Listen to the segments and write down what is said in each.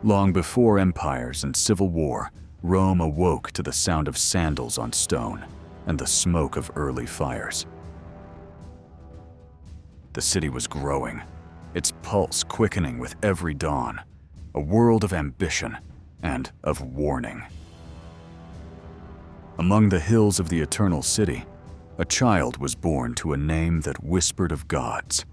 Long before empires and civil war, Rome awoke to the sound of sandals on stone and the smoke of early fires. The city was growing, its pulse quickening with every dawn, a world of ambition and of warning. Among the hills of the eternal city, a child was born to a name that whispered of gods.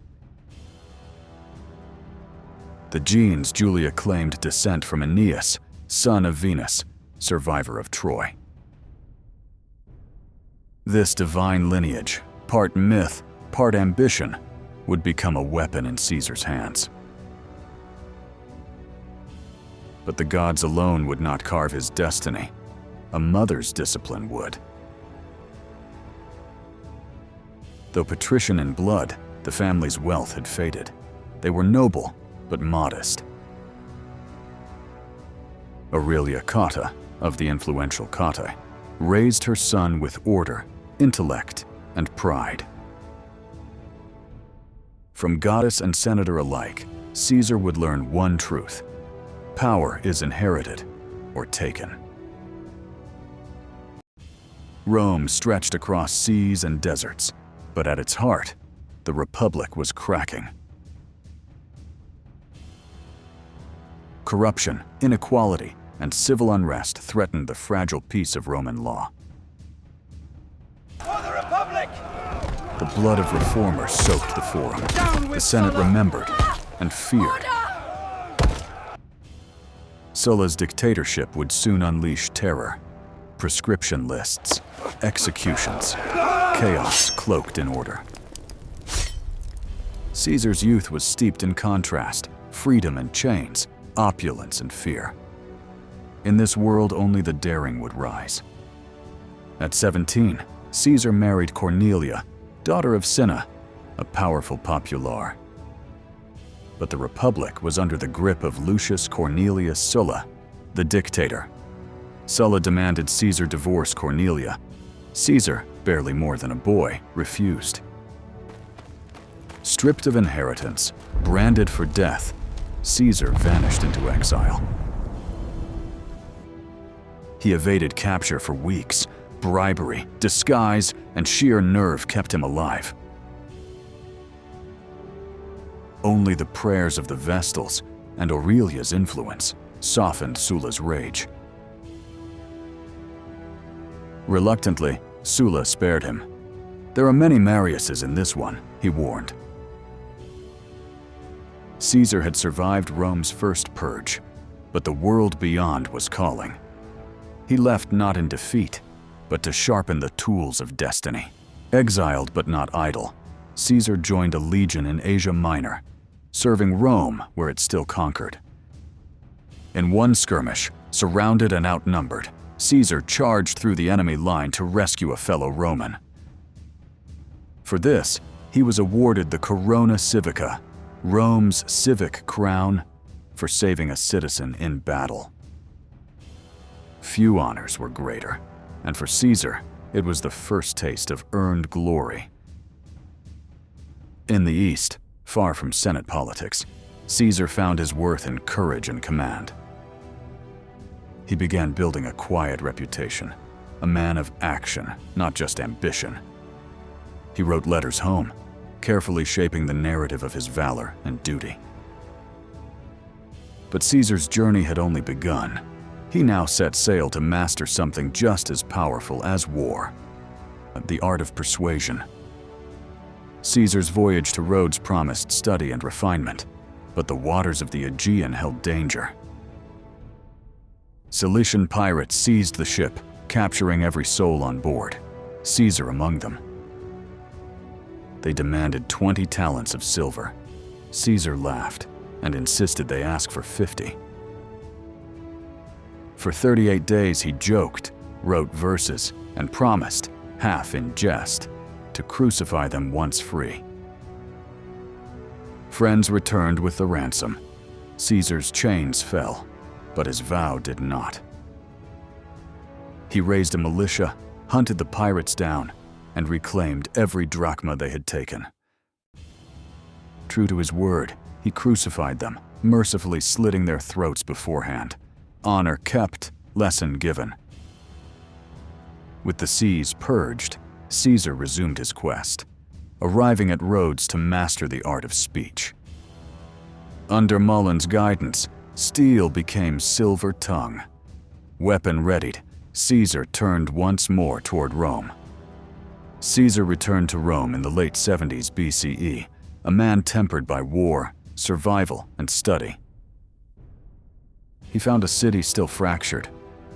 The genes Julia claimed descent from Aeneas, son of Venus, survivor of Troy. This divine lineage, part myth, part ambition, would become a weapon in Caesar's hands. But the gods alone would not carve his destiny. A mother's discipline would. Though patrician in blood, the family's wealth had faded. They were noble, but modest. Aurelia Cotta, of the influential Cottae, raised her son with order, intellect, and pride. From goddess and senator alike, Caesar would learn one truth: power is inherited or taken. Rome stretched across seas and deserts, but at its heart, the Republic was cracking. Corruption, inequality, and civil unrest threatened the fragile peace of Roman law. For the Republic! The blood of reformers soaked the Forum. The Senate remembered and feared. Sulla's dictatorship would soon unleash terror. Prescription lists, executions, chaos cloaked in order. Caesar's youth was steeped in contrast, freedom and chains, opulence and fear. In this world, only the daring would rise. At 17, Caesar married Cornelia, daughter of Cinna, a powerful popular. But the Republic was under the grip of Lucius Cornelius Sulla, the dictator. Sulla demanded Caesar divorce Cornelia. Caesar, barely more than a boy, refused. Stripped of inheritance, branded for death, Caesar vanished into exile. He evaded capture for weeks. Bribery, disguise, and sheer nerve kept him alive. Only the prayers of the Vestals and Aurelia's influence softened Sulla's rage. Reluctantly, Sulla spared him. There are many Mariuses in this one, he warned. Caesar had survived Rome's first purge, but the world beyond was calling. He left not in defeat, but to sharpen the tools of destiny. Exiled but not idle, Caesar joined a legion in Asia Minor, serving Rome where it still conquered. In one skirmish, surrounded and outnumbered, Caesar charged through the enemy line to rescue a fellow Roman. For this, he was awarded the Corona Civica, Rome's civic crown, for saving a citizen in battle. Few honors were greater, and for Caesar, it was the first taste of earned glory. In the East, far from Senate politics, Caesar found his worth in courage and command. He began building a quiet reputation, a man of action, not just ambition. He wrote letters home, carefully shaping the narrative of his valor and duty. But Caesar's journey had only begun. He now set sail to master something just as powerful as war: the art of persuasion. Caesar's voyage to Rhodes promised study and refinement, but the waters of the Aegean held danger. Cilician pirates seized the ship, capturing every soul on board, Caesar among them. They demanded 20 talents of silver. Caesar laughed and insisted they ask for 50. For 38 days he joked, wrote verses, and promised, half in jest, to crucify them once free. Friends returned with the ransom. Caesar's chains fell, but his vow did not. He raised a militia, hunted the pirates down, and reclaimed every drachma they had taken. True to his word, he crucified them, mercifully slitting their throats beforehand. Honor kept, lesson given. With the seas purged, Caesar resumed his quest, arriving at Rhodes to master the art of speech. Under Mullen's guidance, steel became silver tongue. Weapon readied, Caesar turned once more toward Rome. Caesar returned to Rome in the late 70s BCE, a man tempered by war, survival, and study. He found a city still fractured,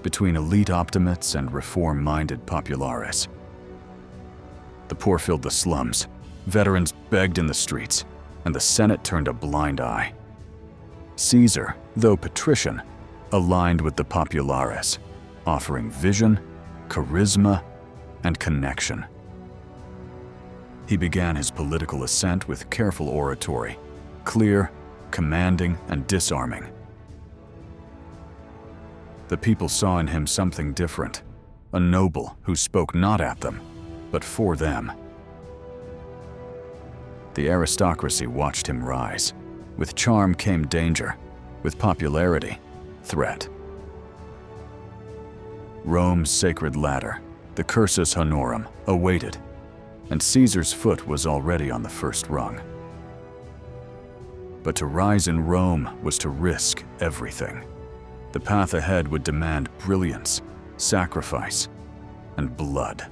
between elite optimates and reform-minded populares. The poor filled the slums, veterans begged in the streets, and the Senate turned a blind eye. Caesar, though patrician, aligned with the populares, offering vision, charisma, and connection. He began his political ascent with careful oratory, clear, commanding, and disarming. The people saw in him something different, a noble who spoke not at them, but for them. The aristocracy watched him rise. With charm came danger, with popularity, threat. Rome's sacred ladder, the cursus honorum, awaited, and Caesar's foot was already on the first rung. But to rise in Rome was to risk everything. The path ahead would demand brilliance, sacrifice, and blood.